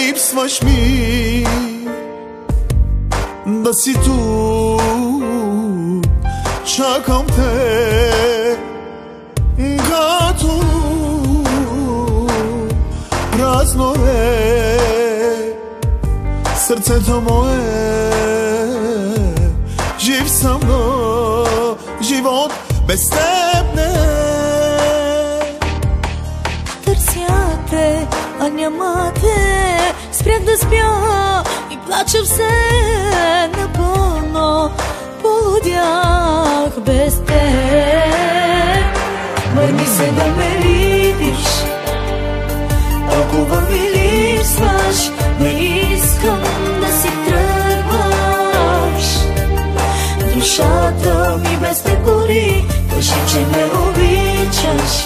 липсваш ми, да си тук, чакам те, като празно е сърцето мое. Жив съм, но живот без теб не е. Търся те, а няма те. Спрях да спя и плача все напълно. Полудях без теб. Върни се да ме видиш, толкова ми липсваш. Не искам да си тръгваш. Душата ми без те гори. Кажи, че ме обичаш.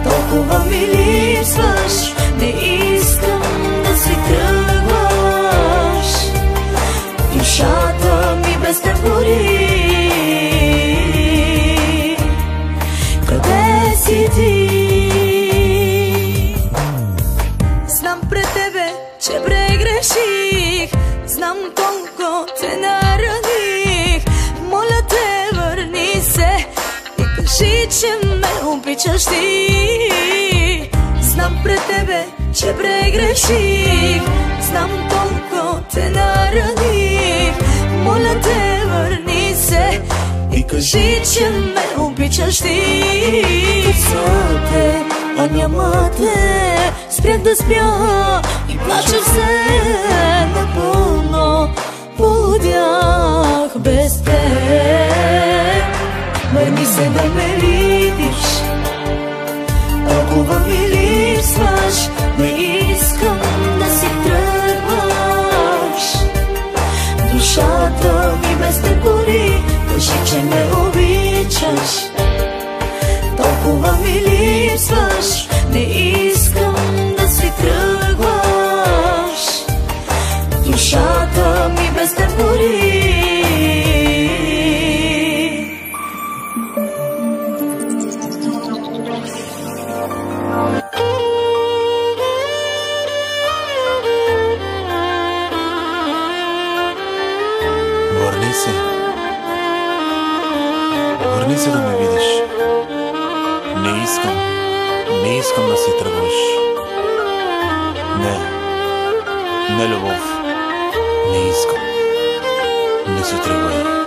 Толкова ми липсваш. Не искам да си тръгваш. Душата ми без те гори. Къде си ти? Знам пред тебе, че прегреших. Знам колко те нараних. Моля те, върни се и кажи, че ме обичаш ти. Знам пред тебе, че прегреших. Знам колко те нараних. Моля те, върни се и кажи, че ме обичаш ти. Търся те, а няма те. Спрях да спя и плача все напълно. Полудях без теб. Върни се да ме видиш, толкова ми липсваш. Не искам да си тръгваш. Душата ми без те гори. Кажи, че ме обичаш. Толкова ми липсваш. Не искам да си тръгваш. Душата ми без те гори. Върни се. Върни се да ме видиш. Не искам да си тръгваш. Не, любов. Не искам. Не си тръгвай.